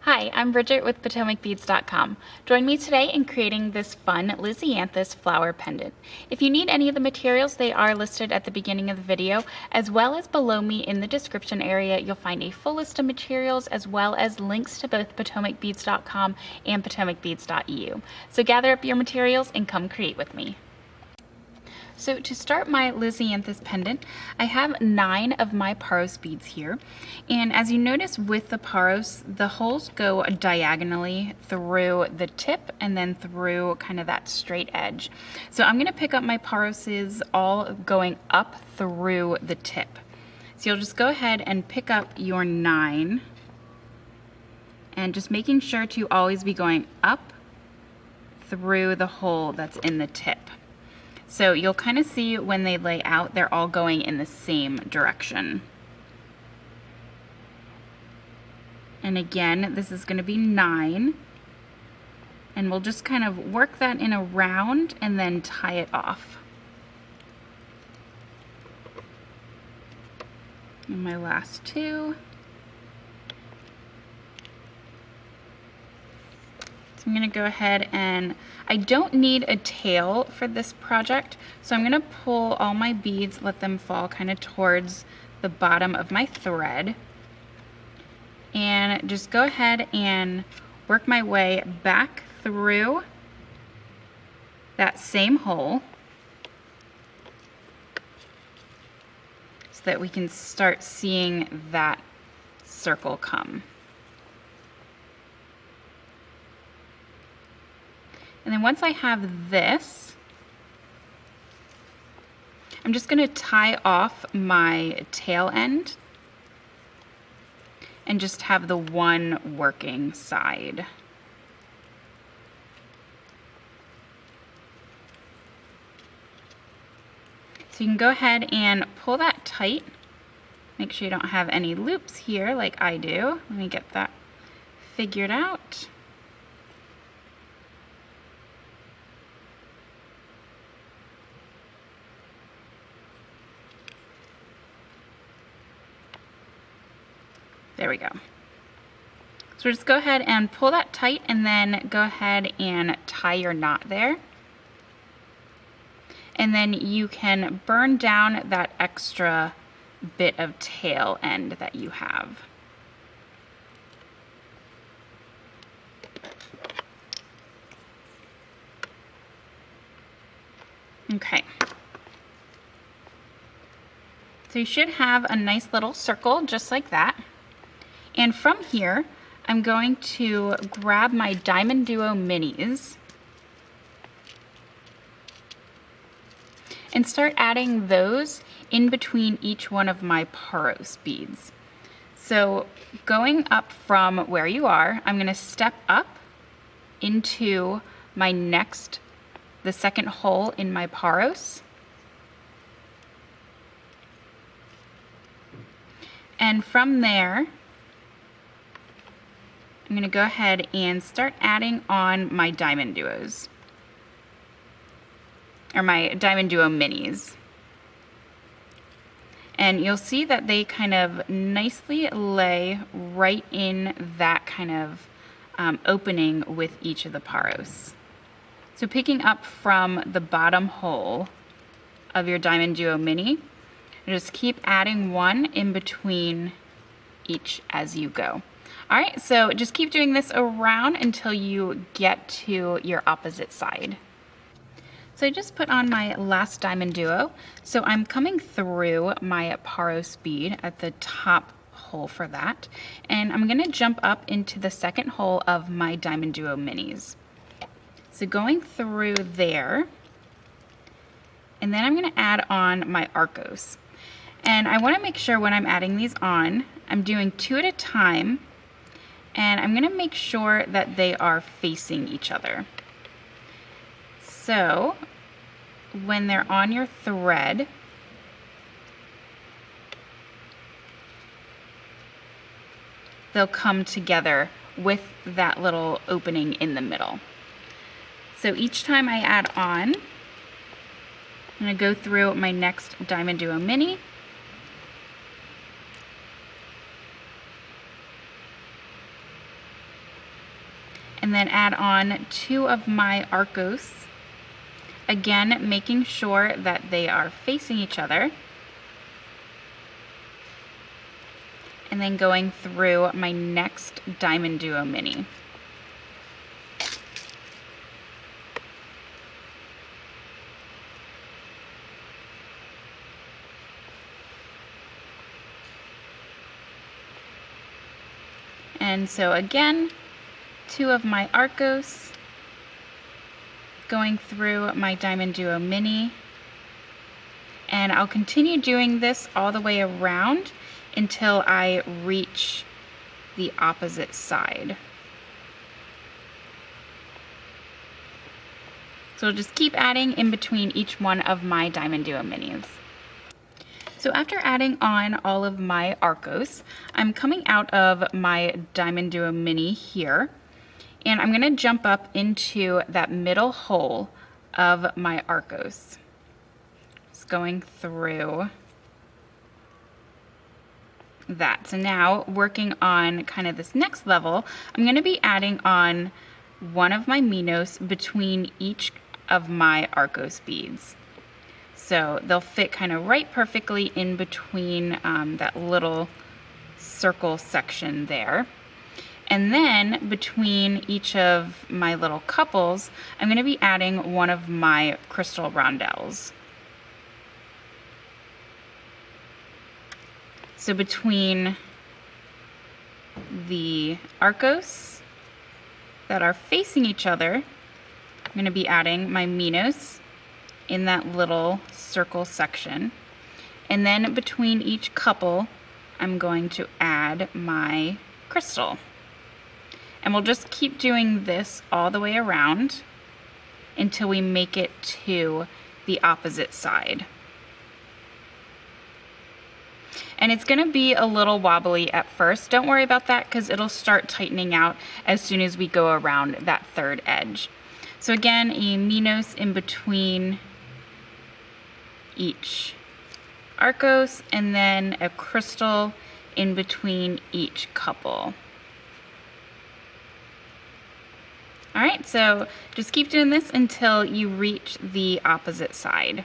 Hi, I'm Bridgette with PotomacBeads.com. Join me today in creating this fun Lisianthus flower pendant. If you need any of the materials, they are listed at the beginning of the video, as well as below me in the description area. You'll find a full list of materials as well as links to both PotomacBeads.com and PotomacBeads.eu. So gather up your materials and come create with me. So to start my Lisianthus pendant, I have 9 of my Paros beads here. And as you notice with the Paros, the holes go diagonally through the tip and then through kind of that straight edge. So I'm going to pick up my Paroses all going up through the tip. So you'll just go ahead and pick up your 9 and just making sure to always be going up through the hole that's in the tip. So you'll kind of see when they lay out, they're all going in the same direction. And again, this is going to be 9. And we'll just kind of work that in a round and then tie it off. And my last 2. I'm going to go ahead and I don't need a tail for this project, so I'm going to pull all my beads, let them fall kind of towards the bottom of my thread, and just go ahead and work my way back through that same hole so that we can start seeing that circle come. And then once I have this, I'm just going to tie off my tail end and just have the one working side. So you can go ahead and pull that tight. Make sure you don't have any loops here like I do. Let me get that figured out. There we go. So just go ahead and pull that tight and then go ahead and tie your knot there. And then you can burn down that extra bit of tail end that you have. Okay. So you should have a nice little circle just like that. And from here, I'm going to grab my DiamonDuo minis and start adding those in between each one of my Paros beads. So going up from where you are, I'm going to step up into my the second hole in my Paros. And from there, I'm going to go ahead and start adding on my DiamonDuos, or my DiamonDuo minis. And you'll see that they kind of nicely lay right in that kind of opening with each of the Paros. So picking up from the bottom hole of your DiamonDuo mini, just keep adding one in between each as you go. All right, so just keep doing this around until you get to your opposite side. So I just put on my last DiamonDuo. So I'm coming through my Paros bead at the top hole for that. And I'm gonna jump up into the second hole of my DiamonDuo minis. So going through there, and then I'm gonna add on my Arcos. And I wanna make sure when I'm adding these on, I'm doing 2 at a time. And I'm going to make sure that they are facing each other. So when they're on your thread, they'll come together with that little opening in the middle. So each time I add on, I'm going to go through my next DiamonDuo mini. and then add on 2 of my Arcos. Again, making sure that they are facing each other. And then going through my next DiamonDuo mini. And so again, 2 of my Arcos, going through my DiamonDuo mini, and I'll continue doing this all the way around until I reach the opposite side. So I'll just keep adding in between each one of my DiamonDuo minis. So after adding on all of my Arcos, I'm coming out of my DiamonDuo mini here, and I'm gonna jump up into that middle hole of my Arcos. Just going through that. So now working on kind of this next level, I'm gonna be adding on one of my Minos between each of my Arcos beads. So they'll fit kind of right perfectly in between that little circle section there. And then between each of my little couples, I'm going to be adding one of my crystal rondelles. So between the Arcos that are facing each other, I'm going to be adding my Minos in that little circle section. And then between each couple, I'm going to add my crystal. And we'll just keep doing this all the way around until we make it to the opposite side. And it's gonna be a little wobbly at first. Don't worry about that because it'll start tightening out as soon as we go around that third edge. So again, a Minos in between each Arcos, and then a crystal in between each couple. All right, so just keep doing this until you reach the opposite side.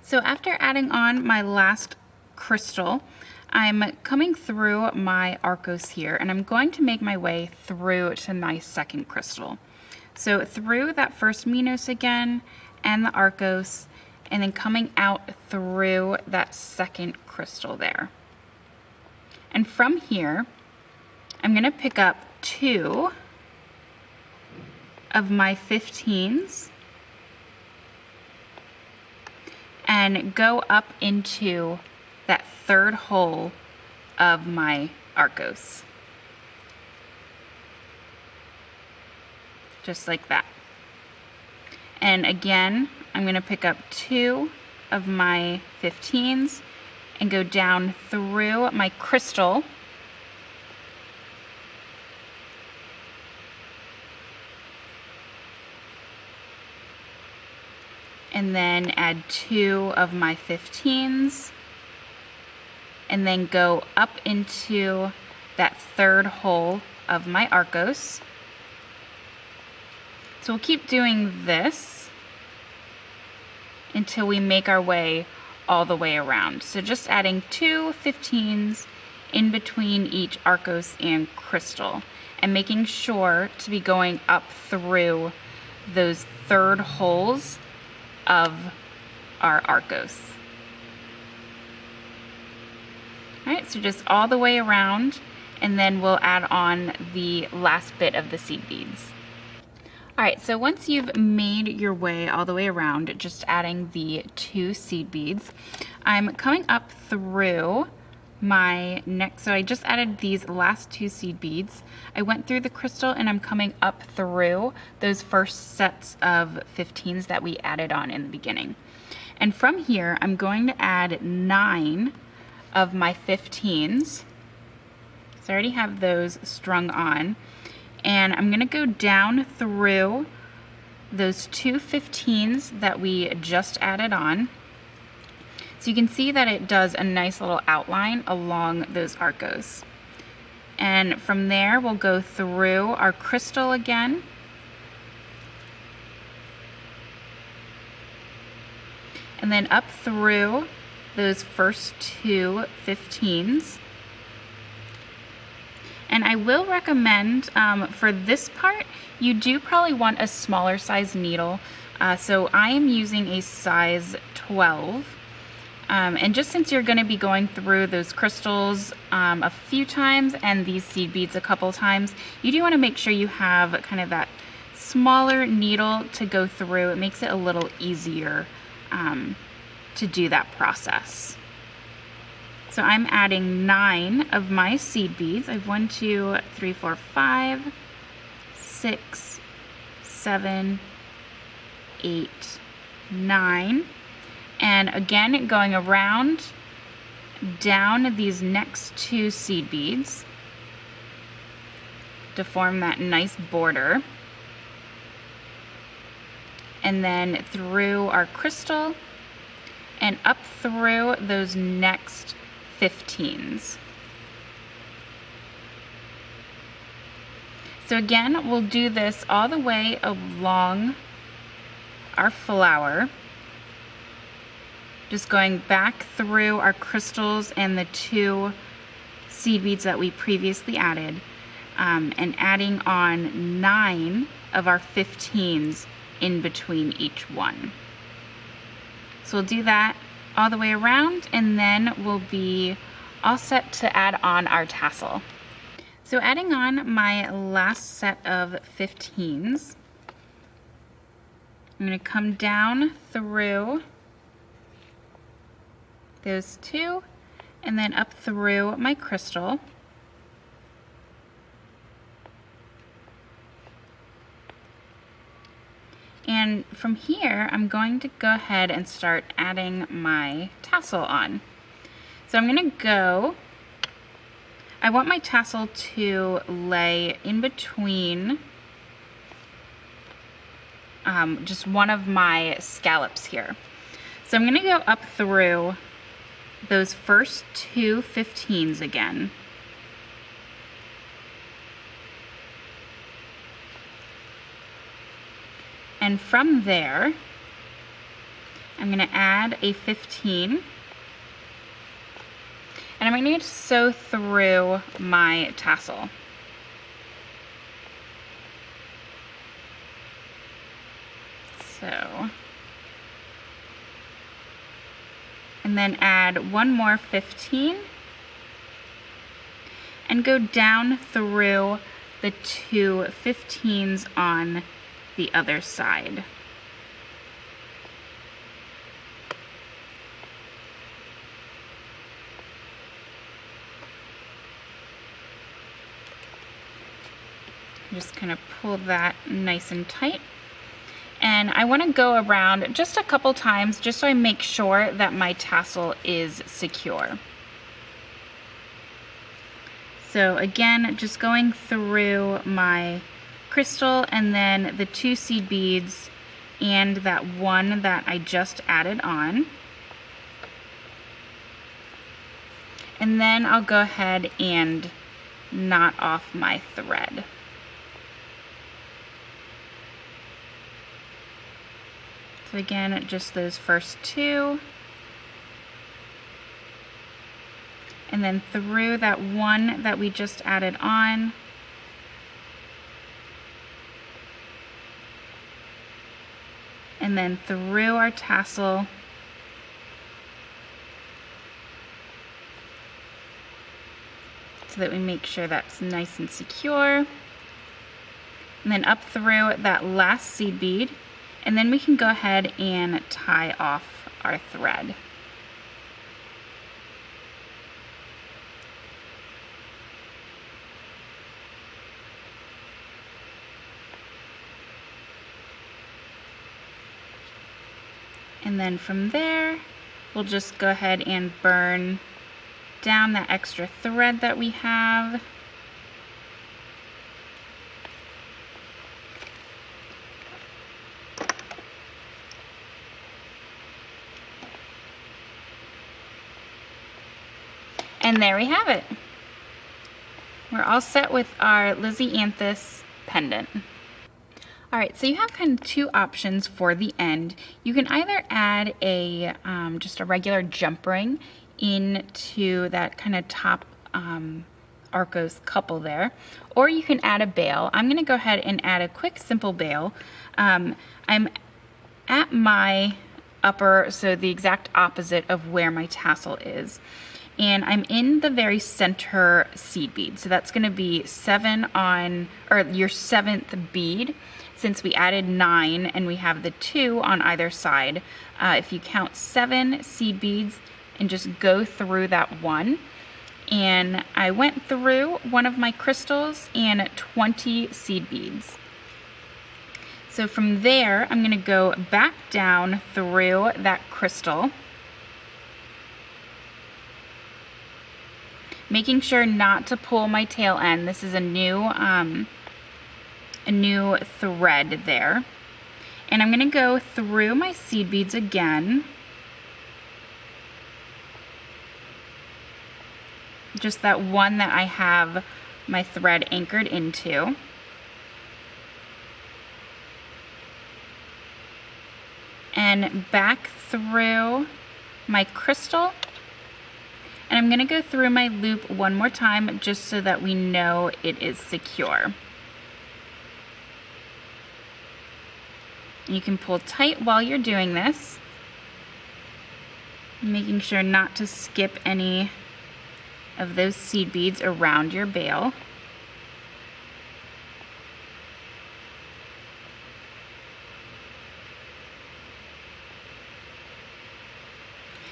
So after adding on my last crystal, I'm coming through my Arcos here, and I'm going to make my way through to my second crystal. So through that first Minos again, and the Arcos, and then coming out through that second crystal there. And from here, I'm gonna pick up 2 of my 15s and go up into that third hole of my Arcos. Just like that. And again, I'm gonna pick up 2 of my 15s and go down through my crystal and then add 2 of my 15s and then go up into that third hole of my Arcos. So we'll keep doing this until we make our way all the way around. So just adding 2 15s in between each Arcos and crystal, and making sure to be going up through those third holes of our Arcos. All right, so just all the way around, and then we'll add on the last bit of the seed beads. All right, so once you've made your way all the way around, just adding the 2 seed beads, I'm coming up through my next, so I just added these last 2 seed beads. I went through the crystal and I'm coming up through those first sets of 15s that we added on in the beginning. And from here, I'm going to add 9 of my 15s. So I already have those strung on. And I'm gonna go down through those 2 15s that we just added on. So you can see that it does a nice little outline along those Arcos. And from there, we'll go through our crystal again. And then up through those first two 15s. And I will recommend for this part, you do probably want a smaller size needle. So I am using a size 12. And just since you're going to be going through those crystals a few times and these seed beads a couple times, you do want to make sure you have kind of that smaller needle to go through. It makes it a little easier to do that process. So I'm adding 9 of my seed beads. I have 1, 2, 3, 4, 5, 6, 7, 8, 9. And again, going around down these next 2 seed beads to form that nice border. And then through our crystal and up through those next 15s. So again, we'll do this all the way along our flower, just going back through our crystals and the 2 seed beads that we previously added, and adding on 9 of our 15s in between each one. So we'll do that all the way around, and then we'll be all set to add on our tassel. So adding on my last set of 15s, I'm going to come down through those 2 and then up through my crystal. And from here, I'm going to go ahead and start adding my tassel on. So I'm going to go, I want my tassel to lay in between just one of my scallops here. So I'm going to go up through those first 2 15s again. And from there, I'm going to add a 15. And I'm going to sew through my tassel. So, and then add one more 15 and go down through the 2 15s on the other side. Just kind of pull that nice and tight. And I want to go around just a couple times just so I make sure that my tassel is secure. So again, just going through my crystal and then the 2 seed beads and that one that I just added on. And then I'll go ahead and knot off my thread. So again, just those first 2. And then through that one that we just added on. And then through our tassel. So that we make sure that's nice and secure. And then up through that last seed bead. And then we can go ahead and tie off our thread. And then from there, we'll just go ahead and burn down that extra thread that we have. And there we have it. We're all set with our Lisianthus pendant. All right, so you have kind of two options for the end. You can either add a just a regular jump ring into that kind of top Arcos couple there, or you can add a bail. I'm gonna go ahead and add a quick simple bail. I'm at my upper, so the exact opposite of where my tassel is. And I'm in the very center seed bead. So that's gonna be 7 on, or your 7th bead, since we added 9 and we have the 2 on either side. If you count 7 seed beads and just go through that one. And I went through one of my crystals and 20 seed beads. So from there, I'm gonna go back down through that crystal, making sure not to pull my tail end. This is a new thread there. And I'm gonna go through my seed beads again. Just that one that I have my thread anchored into. And back through my crystal. And I'm gonna go through my loop one more time just so that we know it is secure. You can pull tight while you're doing this, making sure not to skip any of those seed beads around your bail.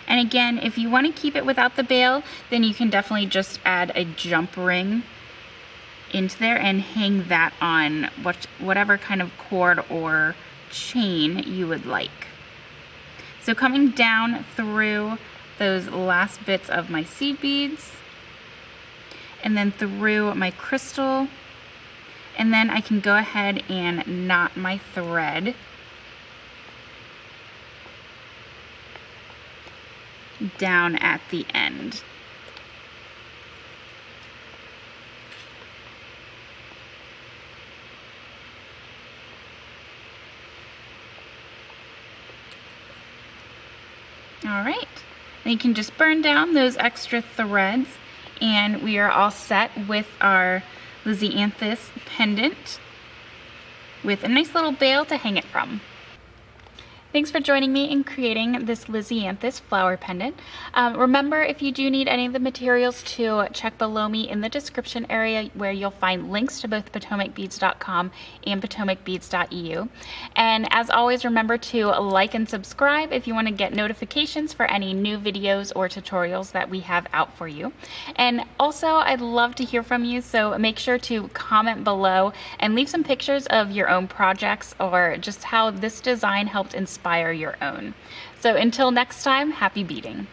And again, if you want to keep it without the bail, then you can definitely just add a jump ring into there and hang that on whatever kind of cord or chain you would like. So coming down through those last bits of my seed beads, and then through my crystal, and then I can go ahead and knot my thread down at the end. All right, then you can just burn down those extra threads, and we are all set with our Lisianthus pendant with a nice little bail to hang it from. Thanks for joining me in creating this Lisianthus flower pendant. Remember, if you do need any of the materials, to check below me in the description area, where you'll find links to both PotomacBeads.com and PotomacBeads.eu. And as always, remember to like and subscribe if you want to get notifications for any new videos or tutorials that we have out for you. And also, I'd love to hear from you, so make sure to comment below and leave some pictures of your own projects, or just how this design helped inspire your own. So until next time, happy beading.